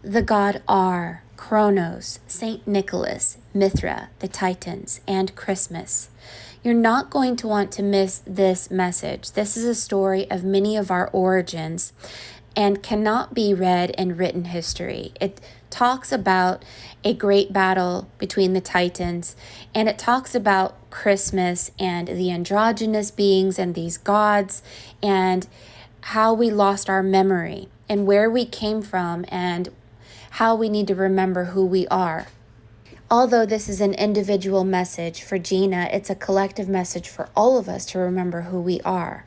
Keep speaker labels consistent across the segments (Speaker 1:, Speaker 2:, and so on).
Speaker 1: The god Ar, Kronos, Saint Nicholas, Mithra, the Titans, and Christmas. You're not going to want to miss this message. This is a story of many of our origins and cannot be read in written history. It talks about a great battle between the Titans, and it talks about Christmas and the androgynous beings and these gods and how we lost our memory and where we came from and how we need to remember who we are. Although this is an individual message for Gina, it's a collective message for all of us to remember who we are.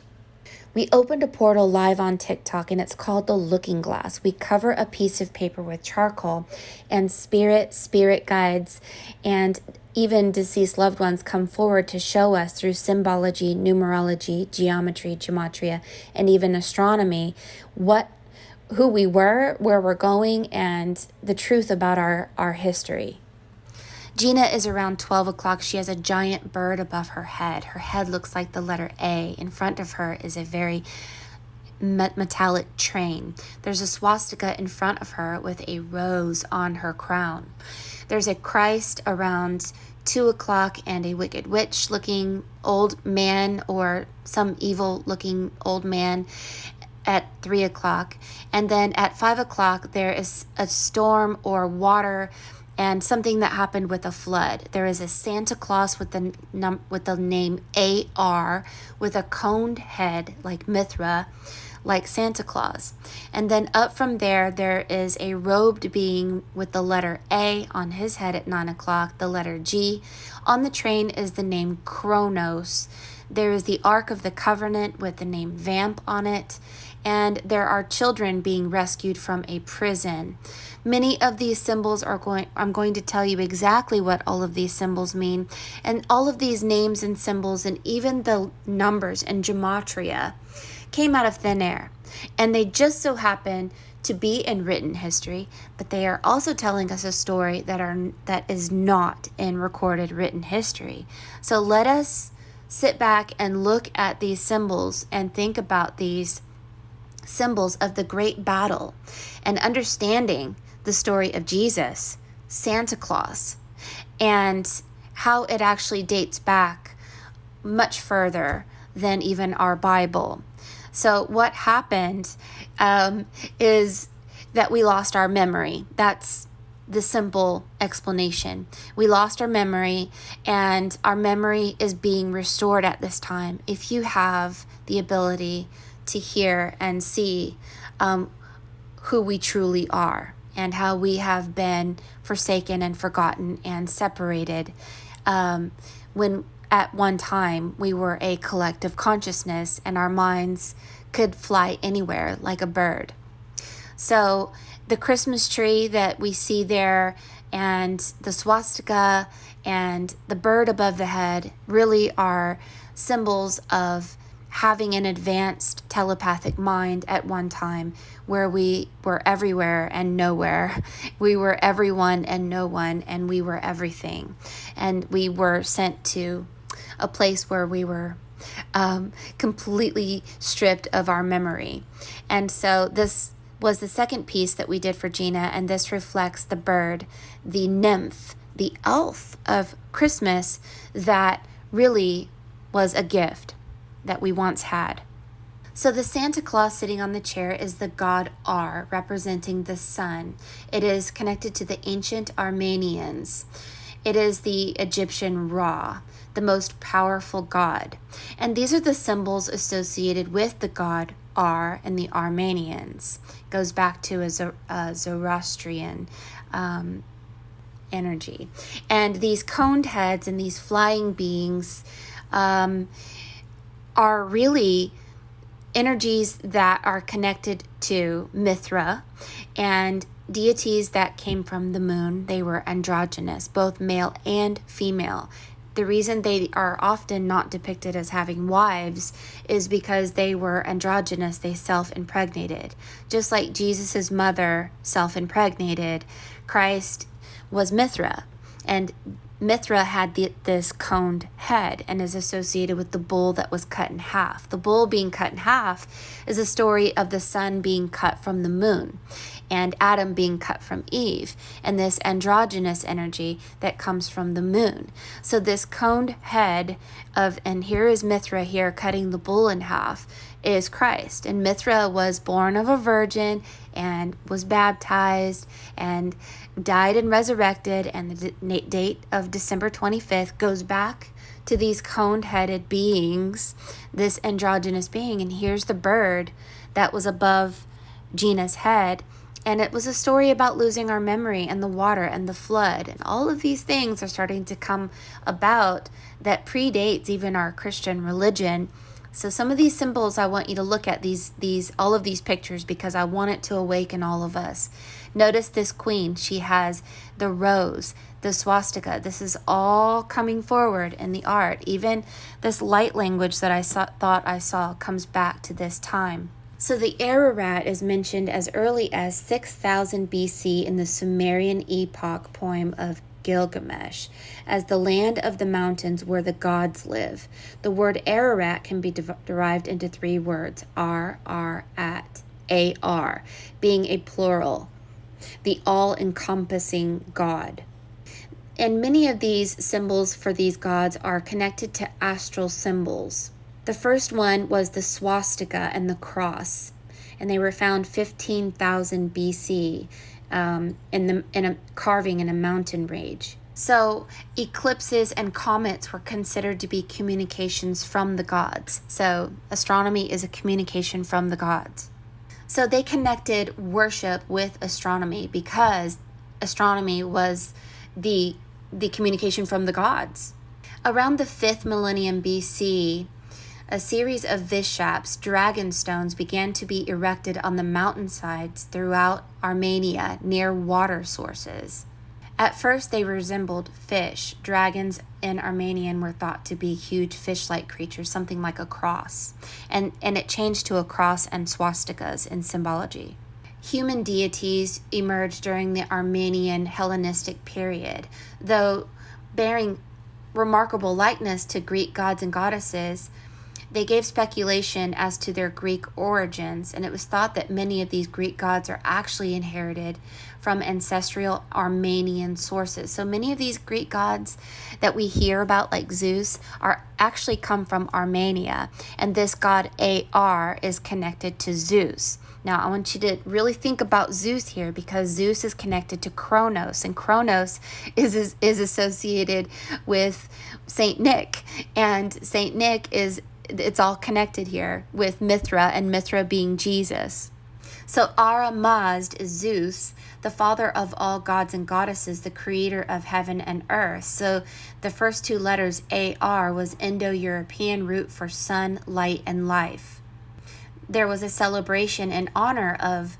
Speaker 1: We opened a portal live on TikTok, and it's called The Looking Glass. We cover a piece of paper with charcoal, and spirit guides, and even deceased loved ones come forward to show us through symbology, numerology, geometry, gematria, and even astronomy who we were, where we're going, and the truth about our history. Gina is around 12 o'clock. She has a giant bird above her head. Her head looks like the letter A. In front of her is a very metallic train. There's a swastika in front of her with a rose on her crown. There's a Christ around 2 o'clock and a wicked witch looking old man or some evil looking old man at 3 o'clock. And then at 5 o'clock, there is a storm or water and something that happened with a flood. There is a Santa Claus with the name AR with a coned head like Mithra, like Santa Claus. And then up from there, there is a robed being with the letter A on his head at 9 o'clock, the letter G. On the train is the name Kronos. There is the Ark of the Covenant with the name Vamp on it. And there are children being rescued from a prison. Many of these symbols I'm going to tell you exactly what all of these symbols mean. And all of these names and symbols and even the numbers and gematria came out of thin air. And they just so happen to be in written history, but they are also telling us a story that is not in recorded written history. So let us sit back and look at these symbols and think about these symbols of the great battle and understanding the story of Jesus, Santa Claus, and how it actually dates back much further than even our Bible. So what happened is that we lost our memory. That's the simple explanation. We lost our memory, and our memory is being restored at this time. If you have the ability to hear and see who we truly are and how we have been forsaken and forgotten and separated when at one time we were a collective consciousness and our minds could fly anywhere like a bird. So the Christmas tree that we see there and the swastika and the bird above the head really are symbols of having an advanced telepathic mind at one time where we were everywhere and nowhere. We were everyone and no one, and we were everything. And we were sent to a place where we were completely stripped of our memory. And so this was the second piece that we did for Gina, and this reflects the bird, the nymph, the elf of Christmas that really was a gift that we once had. So the Santa Claus sitting on the chair is the god Ar, representing the sun. It is connected to the ancient Armenians. It is the Egyptian Ra, the most powerful god. And these are the symbols associated with the god Ar and the Armenians. It goes back to a Zoroastrian energy. And these coned heads and these flying beings are really energies that are connected to Mithra and deities that came from the moon. They were androgynous, both male and female. The reason they are often not depicted as having wives is because they were androgynous. They self-impregnated. Just like Jesus's mother self-impregnated, Christ was Mithra. And Mithra had this coned head and is associated with the bull that was cut in half. The bull being cut in half is a story of the sun being cut from the moon. and Adam being cut from Eve, and this androgynous energy that comes from the moon. So this coned head of, and here is Mithra here cutting the bull in half, is Christ. And Mithra was born of a virgin and was baptized and died and resurrected, and the date of December 25th goes back to these coned-headed beings, this androgynous being. And here's the bird that was above Gina's head, and it was a story about losing our memory and the water and the flood, and all of these things are starting to come about that predates even our Christian religion. So some of these symbols, I want you to look at these all of these pictures, because I want it to awaken all of us. Notice this queen, she has the rose, the swastika. This is all coming forward in the art. Even this light language that I thought I saw comes back to this time. So the Ararat is mentioned as early as 6000 BC in the Sumerian epoch poem of Gilgamesh as the land of the mountains where the gods live. The word Ararat can be derived into three words: at, ar, being a plural, the all-encompassing God. And many of these symbols for these gods are connected to astral symbols. The first one was the swastika and the cross, and they were found 15,000 BC in a carving in a mountain range. So eclipses and comets were considered to be communications from the gods. So astronomy is a communication from the gods. So they connected worship with astronomy because astronomy was the communication from the gods. Around the 5th millennium BC, a series of Vishaps, dragon stones, began to be erected on the mountainsides throughout Armenia near water sources. At first, they resembled fish. Dragons in Armenian were thought to be huge fish-like creatures, something like a cross. And it changed to a cross and swastikas in symbology. Human deities emerged during the Armenian Hellenistic period, though bearing remarkable likeness to Greek gods and goddesses. They gave speculation as to their Greek origins, and it was thought that many of these Greek gods are actually inherited from ancestral Armenian sources. So many of these Greek gods that we hear about, like Zeus, are actually come from Armenia, and this god Ar is connected to Zeus. Now, I want you to really think about Zeus here, because Zeus is connected to Kronos, and Kronos is associated with Saint Nick, and Saint Nick it's all connected here with Mithra, and Mithra being Jesus. So Ara Mazd is Zeus, the father of all gods and goddesses, the creator of heaven and earth. So the first two letters AR was Indo-European root for sun, light, and life. There was a celebration in honor of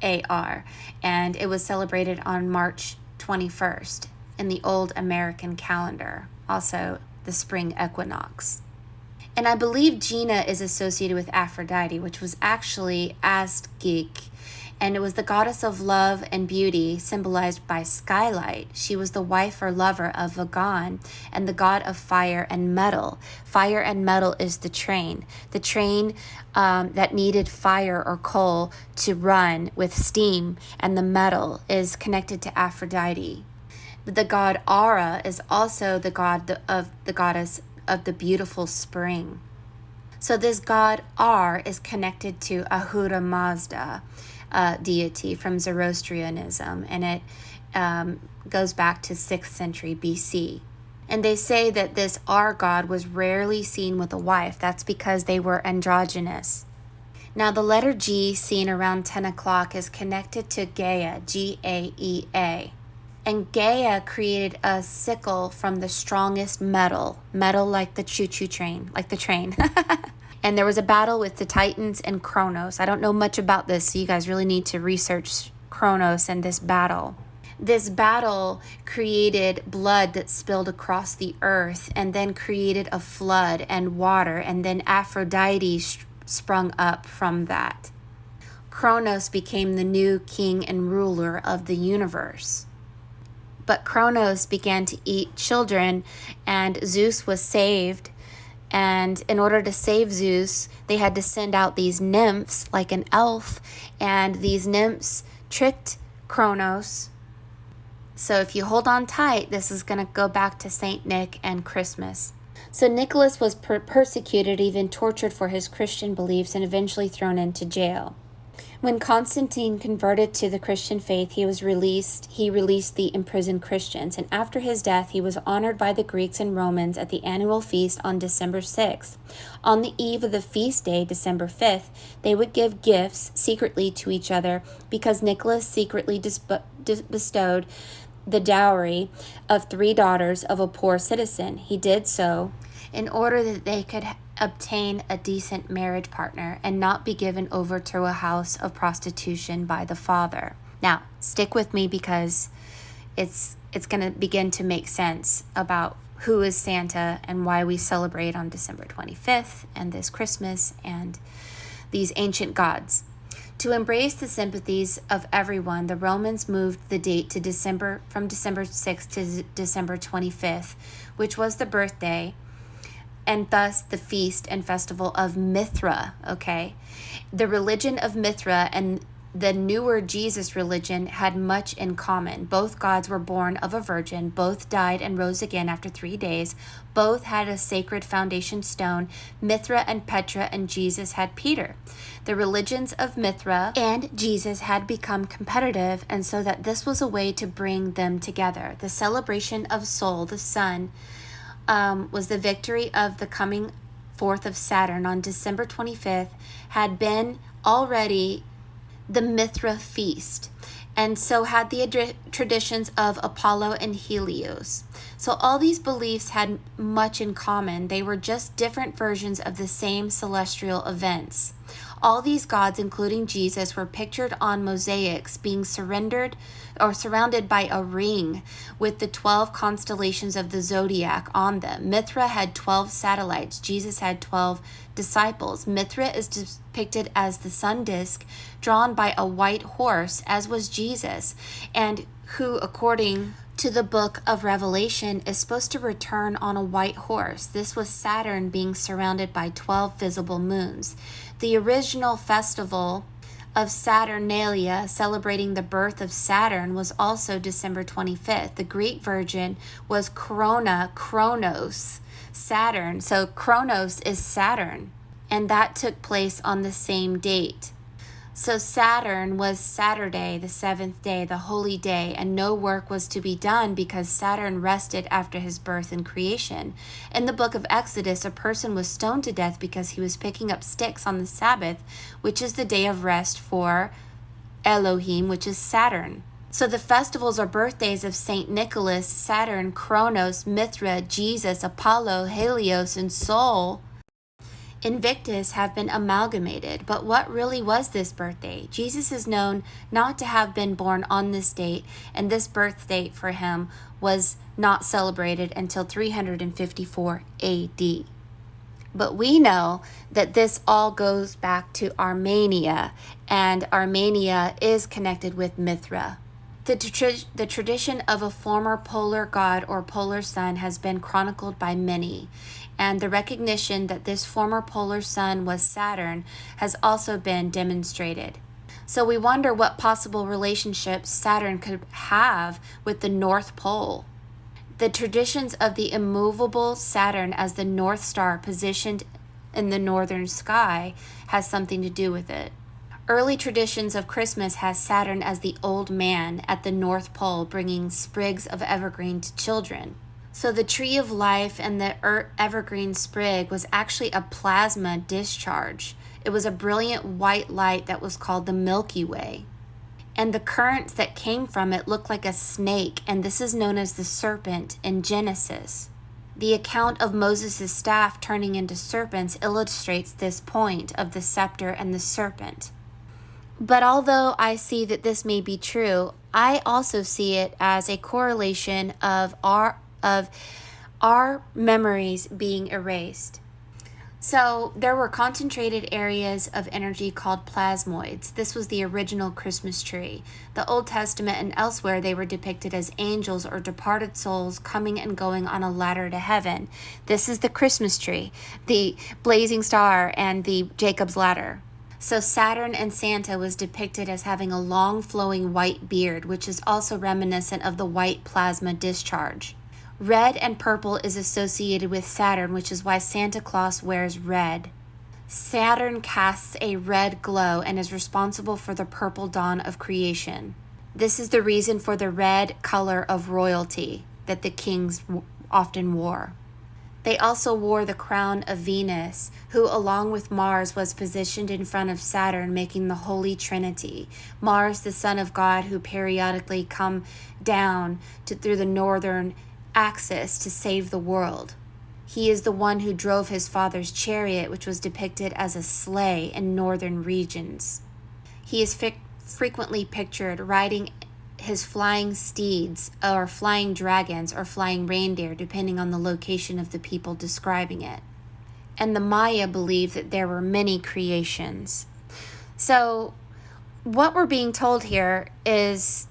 Speaker 1: AR, and it was celebrated on March 21st in the old American calendar, also the spring equinox. And I believe Gina is associated with Aphrodite, which was actually Astgik, and it was the goddess of love and beauty, symbolized by skylight. She was the wife or lover of Vagan, and the god of fire and metal. Fire and metal is the train that needed fire or coal to run with steam, and the metal is connected to Aphrodite. The god Ara is also the goddess of the beautiful spring. So this god Ar is connected to Ahura Mazda deity from Zoroastrianism, and it goes back to 6th century BC. And they say that this Ar god was rarely seen with a wife. That's because they were androgynous. Now the letter G seen around 10 o'clock is connected to Gaia, Gaea. And Gaia created a sickle from the strongest metal like the choo-choo train, like the train. And there was a battle with the Titans and Kronos. I don't know much about this, so you guys really need to research Kronos and this battle. This battle created blood that spilled across the earth, and then created a flood and water, and then Aphrodite sprung up from that. Kronos became the new king and ruler of the universe. But Kronos began to eat children, and Zeus was saved. And in order to save Zeus, they had to send out these nymphs, like an elf, and these nymphs tricked Kronos. So if you hold on tight, this is going to go back to Saint Nick and Christmas. So Nicholas was persecuted, even tortured for his Christian beliefs, and eventually thrown into jail. When Constantine converted to the Christian faith, he released the imprisoned Christians, and after his death, he was honored by the Greeks and Romans at the annual feast on December 6th. On the eve of the feast day, December 5th, they would give gifts secretly to each other because Nicholas secretly bestowed the dowry of 3 daughters of a poor citizen. He did so in order that they could obtain a decent marriage partner and not be given over to a house of prostitution by the father. Now, stick with me because it's going to begin to make sense about who is Santa and why we celebrate on December 25th and this Christmas and these ancient gods. To embrace the sympathies of everyone, the Romans moved the date to from December 6th to December 25th, which was the birthday and thus the feast and festival of Mithra, okay? The religion of Mithra and the newer Jesus religion had much in common. Both gods were born of a virgin. Both died and rose again after 3 days. Both had a sacred foundation stone. Mithra and Petra, and Jesus had Peter. The religions of Mithra and Jesus had become competitive, and so that this was a way to bring them together. The celebration of Sol, the sun, was the victory of the coming forth of Saturn on December 25th, had been already the Mithra feast, and so had the traditions of Apollo and Helios. So all these beliefs had much in common. They were just different versions of the same celestial events. All these gods, including Jesus, were pictured on mosaics being surrounded by a ring with the 12 constellations of the zodiac on them. Mithra had 12 satellites. Jesus had 12 disciples. Mithra is depicted as the sun disk drawn by a white horse, as was Jesus, and who, according to the book of Revelation, is supposed to return on a white horse. This was Saturn being surrounded by 12 visible moons. The original festival of Saturnalia, celebrating the birth of Saturn, was also December 25th. The Greek version was Kronos, Saturn. So Kronos is Saturn, and that took place on the same date. So Saturn was Saturday, the 7th day, the holy day, and no work was to be done because Saturn rested after his birth and creation. In the book of Exodus, a person was stoned to death because he was picking up sticks on the Sabbath, which is the day of rest for Elohim, which is Saturn. So the festivals or birthdays of Saint Nicholas, Saturn, Kronos, Mithra, Jesus, Apollo, Helios, and Sol, Invictus have been amalgamated. But what really was this birthday? Jesus is known not to have been born on this date, and this birth date for him was not celebrated until 354 AD. But we know that this all goes back to Armenia, and Armenia is connected with Mithra. The tradition of a former polar god or polar sun has been chronicled by many, and the recognition that this former polar sun was Saturn has also been demonstrated. So we wonder what possible relationships Saturn could have with the North Pole. The traditions of the immovable Saturn as the North Star positioned in the northern sky has something to do with it. Early traditions of Christmas has Saturn as the old man at the North Pole bringing sprigs of evergreen to children. So the tree of life and the evergreen sprig was actually a plasma discharge. It was a brilliant white light that was called the Milky Way. And the currents that came from it looked like a snake, and this is known as the serpent in Genesis. The account of Moses' staff turning into serpents illustrates this point of the scepter and the serpent. But although I see that this may be true, I also see it as a correlation of our memories being erased. So there were concentrated areas of energy called plasmoids. This was the original Christmas tree. The Old Testament and elsewhere, they were depicted as angels or departed souls coming and going on a ladder to heaven. This is the Christmas tree, the blazing star, and the Jacob's ladder. So Saturn and Santa was depicted as having a long flowing white beard, which is also reminiscent of the white plasma discharge. Red and purple is associated with Saturn, which is why Santa Claus wears red. Saturn casts a red glow and is responsible for the purple dawn of creation. This is the reason for the red color of royalty that the kings often wore. They also wore the crown of Venus, who along with Mars was positioned in front of Saturn, making the Holy Trinity. Mars, the son of God, who periodically come down through the northern axis to save the world. He is the one who drove his father's chariot, which was depicted as a sleigh in northern regions. He is frequently pictured riding his flying steeds or flying dragons or flying reindeer, depending on the location of the people describing it. And the Maya believed that there were many creations. So what we're being told here is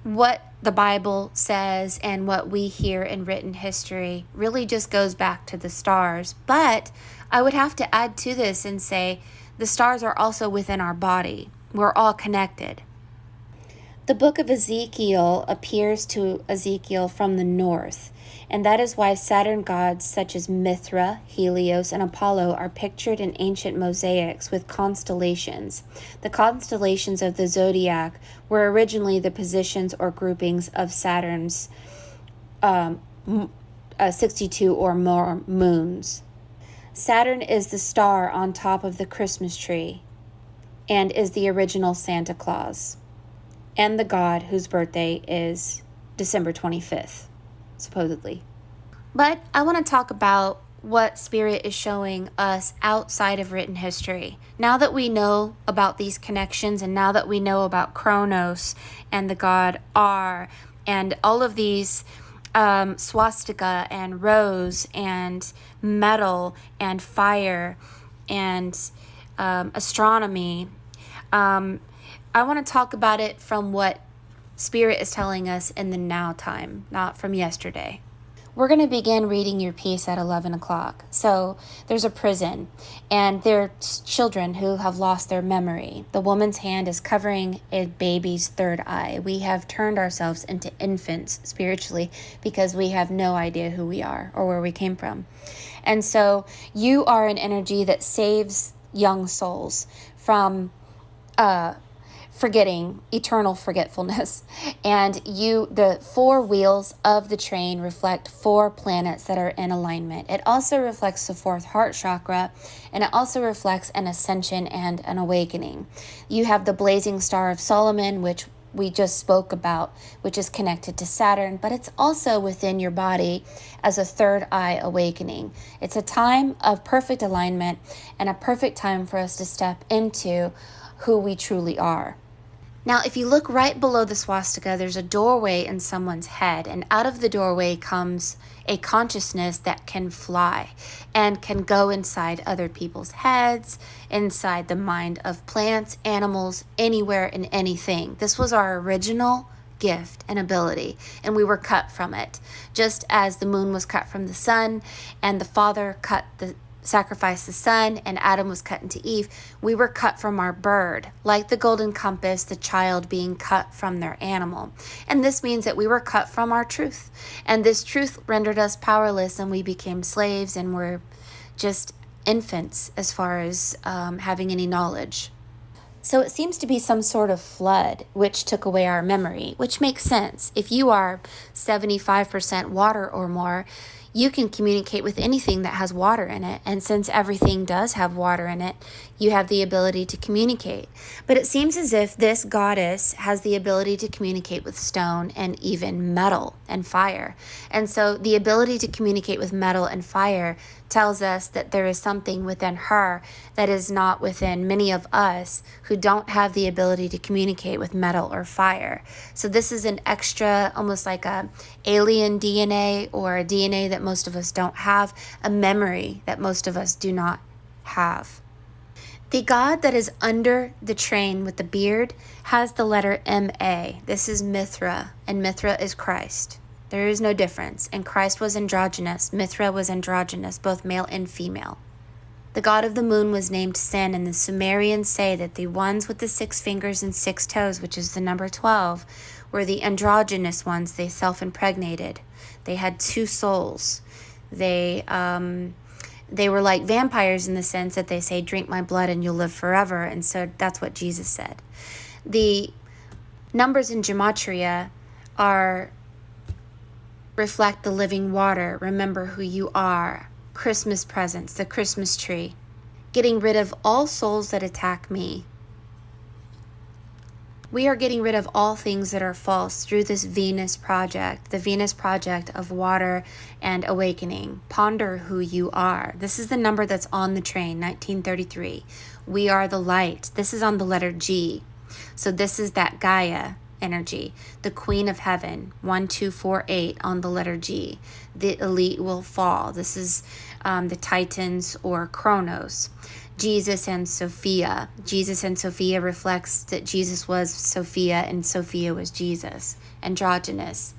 Speaker 1: what the Bible says, and what we hear in written history really just goes back to the stars. But I would have to add to this and say the stars are also within our body. We're all connected. The book of Ezekiel appears to Ezekiel from the north, and that is why Saturn gods such as Mithra, Helios, and Apollo are pictured in ancient mosaics with constellations. The constellations of the zodiac were originally the positions or groupings of Saturn's 62 or more moons. Saturn is the star on top of the Christmas tree and is the original Santa Claus, and the god whose birthday is December 25th, supposedly. But I want to talk about what Spirit is showing us outside of written history. Now that we know about these connections, and now that we know about Kronos and the god R, and all of these swastika and rose and metal and fire and astronomy, I want to talk about it from what Spirit is telling us in the now time, not from yesterday. We're going to begin reading your piece at 11 o'clock. So there's a prison, and there are children who have lost their memory. The woman's hand is covering a baby's third eye. We have turned ourselves into infants spiritually because we have no idea who we are or where we came from. And so you are an energy that saves young souls from forgetting, eternal forgetfulness. And the 4 wheels of the train reflect 4 planets that are in alignment. It also reflects the 4th heart chakra, and it also reflects an ascension and an awakening. You have the blazing star of Solomon, which we just spoke about, which is connected to Saturn, but it's also within your body as a third eye awakening. It's a time of perfect alignment and a perfect time for us to step into who we truly are. Now, if you look right below the swastika, there's a doorway in someone's head, and out of the doorway comes a consciousness that can fly and can go inside other people's heads, inside the mind of plants, animals, anywhere and anything. This was our original gift and ability, and we were cut from it. Just as the moon was cut from the sun, and the Father sacrificed the son, and Adam was cut into Eve, we were cut from our bird, like the golden compass, the child being cut from their animal. And this means that we were cut from our truth, and this truth rendered us powerless, and we became slaves, and we're just infants as far as having any knowledge. So it seems to be some sort of flood which took away our memory, which makes sense. If you are 75% water or more, you can communicate with anything that has water in it. And since everything does have water in it, you have the ability to communicate. But it seems as if this goddess has the ability to communicate with stone and even metal and fire. And so the ability to communicate with metal and fire tells us that there is something within her that is not within many of us who don't have the ability to communicate with metal or fire. So this is an extra, almost like a alien DNA, or a DNA that most of us don't have, a memory that most of us do not have. The god that is under the train with the beard has the letter M-A. This is Mithra, and Mithra is Christ. There is no difference. And Christ was androgynous. Mithra was androgynous, both male and female. The god of the moon was named Sin, and the Sumerians say that the ones with the 6 fingers and 6 toes, which is the number 12, were the androgynous ones. They self-impregnated. They had 2 souls. They were like vampires in the sense that they say, drink my blood and you'll live forever. And so that's what Jesus said. The numbers in gematria reflect the living water. Remember who you are. Christmas presents, the Christmas tree. Getting rid of all souls that attack me. We are getting rid of all things that are false through this Venus project, the Venus project of water and awakening. Ponder who you are. This is the number that's on the train, 1933. We are the light. This is on the letter G. So this is that Gaia energy, the Queen of Heaven, 1248 on the letter G. The elite will fall. This is the Titans or Chronos. Jesus and Sophia. Jesus and Sophia reflects that Jesus was Sophia and Sophia was Jesus. Androgynous.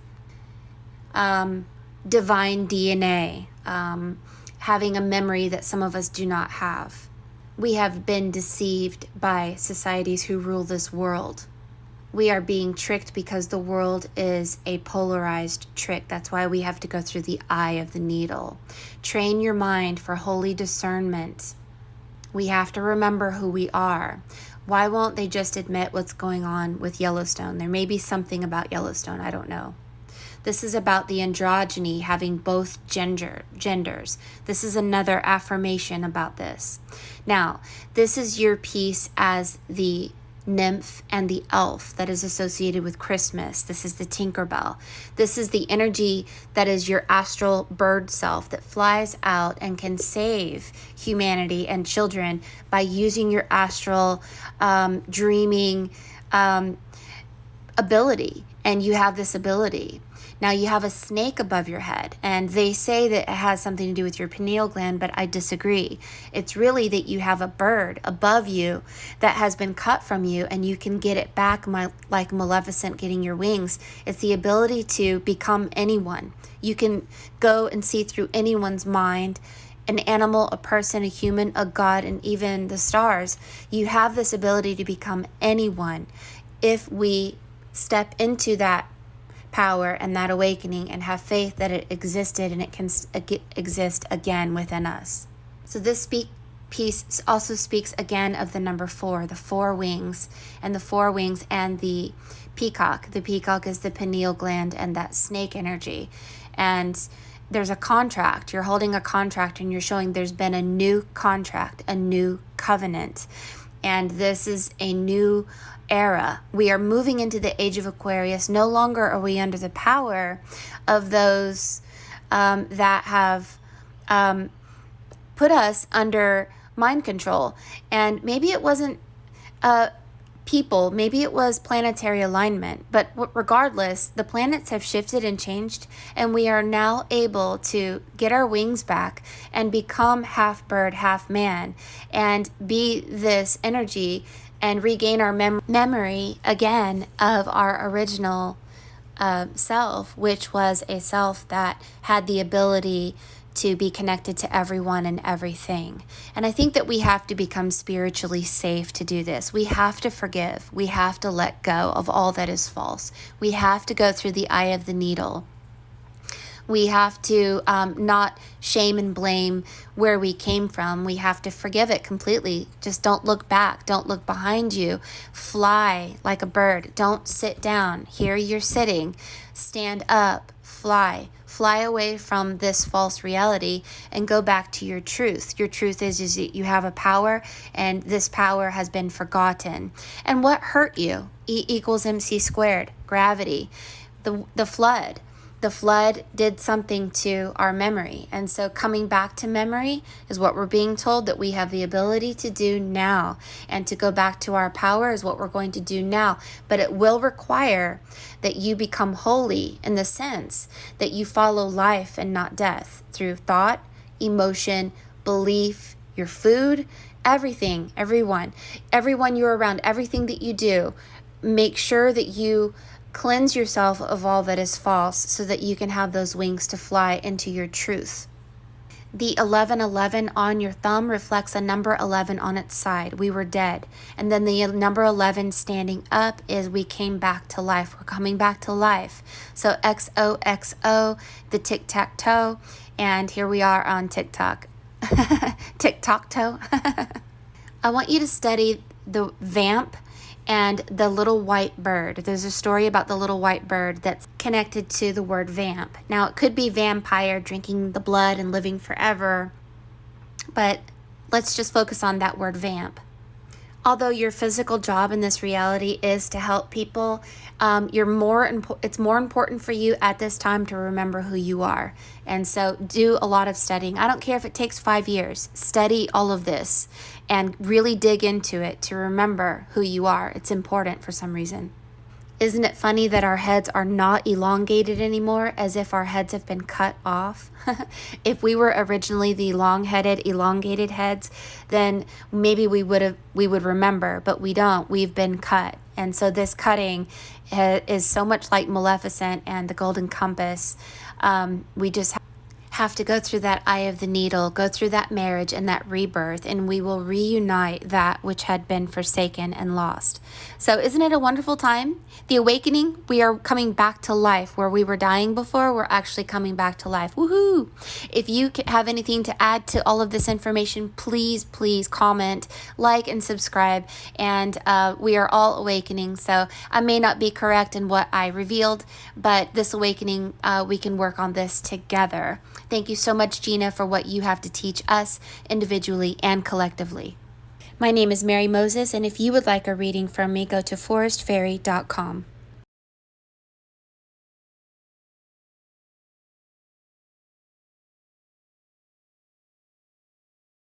Speaker 1: Divine DNA. Having a memory that some of us do not have. We have been deceived by societies who rule this world. We are being tricked because the world is a polarized trick. That's why we have to go through the eye of the needle. Train your mind for holy discernment. We have to remember who we are. Why won't they just admit what's going on with Yellowstone? There may be something about Yellowstone, I don't know. This is about the androgyny, having both genders. This is another affirmation about this. Now, this is your piece as the nymph and the elf that is associated with Christmas. This is the Tinkerbell. This is the energy that is your astral bird self that flies out and can save humanity and children by using your astral dreaming ability. And you have this ability. Now you have a snake above your head, and they say that it has something to do with your pineal gland, but I disagree. It's really that you have a bird above you that has been cut from you, and you can get it back like Maleficent getting your wings. It's the ability to become anyone. You can go and see through anyone's mind, an animal, a person, a human, a god, and even the stars. You have this ability to become anyone if we step into that power and that awakening and have faith that it existed and it can exist again within us. So this piece also speaks again of the number 4, the 4 wings, and the 4 wings and the peacock. The peacock is the pineal gland and that snake energy. And there's a contract. You're holding a contract and you're showing there's been a new contract, a new covenant. And this is a new era. We are moving into the age of Aquarius. No longer are we under the power of those that have put us under mind control. And maybe it wasn't people, maybe it was planetary alignment. But regardless, the planets have shifted and changed, and we are now able to get our wings back and become half bird, half man, and be this energy and regain our memory again of our original self, which was a self that had the ability to be connected to everyone and everything. And I think that we have to become spiritually safe to do this. We have to forgive. We have to let go of all that is false. We have to go through the eye of the needle. We have to not shame and blame where we came from. We have to forgive it completely. Just don't look back. Don't look behind you. Fly like a bird. Don't sit down. Here you're sitting. Stand up. Fly. Fly away from this false reality and go back to your truth. Your truth is that you have a power, and this power has been forgotten. And what hurt you? E equals MC squared. Gravity. The flood. The flood did something to our memory. And so coming back to memory is what we're being told that we have the ability to do now. And to go back to our power is what we're going to do now. But it will require that you become holy in the sense that you follow life and not death through thought, emotion, belief, your food, everything, everyone you're around, everything that you do. Make sure that you cleanse yourself of all that is false so that you can have those wings to fly into your truth. The 1111 on your thumb reflects a number 11 on its side. We were dead. And then the number 11 standing up is we came back to life. We're coming back to life. So XOXO, the tic-tac-toe. And here we are on TikTok. Tic-tac-toe. I want you to study the vamp and the little white bird. There's a story about the little white bird that's connected to the word vamp. Now, it could be vampire, drinking the blood and living forever, but let's just focus on that word vamp. Although your physical job in this reality is to help people, it's more important for you at this time to remember who you are. And so do a lot of studying. I don't care if it takes 5 years. Study all of this and really dig into it to remember who you are. It's important for some reason. Isn't it funny that our heads are not elongated anymore, as if our heads have been cut off? If we were originally the long-headed, elongated heads, then maybe we would remember, but we don't. We've been cut. And so this cutting is so much like Maleficent and the Golden Compass. We just have to go through that eye of the needle, go through that marriage and that rebirth, and we will reunite that which had been forsaken and lost. So isn't it a wonderful time? The awakening, we are coming back to life. Where we were dying before, we're actually coming back to life. Woohoo! If you have anything to add to all of this information, please comment, like, and subscribe. And we are all awakening. So I may not be correct in what I revealed, but this awakening, we can work on this together. Thank you so much, Gina, for what you have to teach us individually and collectively. My name is Mary Moses, and if you would like a reading from me, go to forestfairy.com.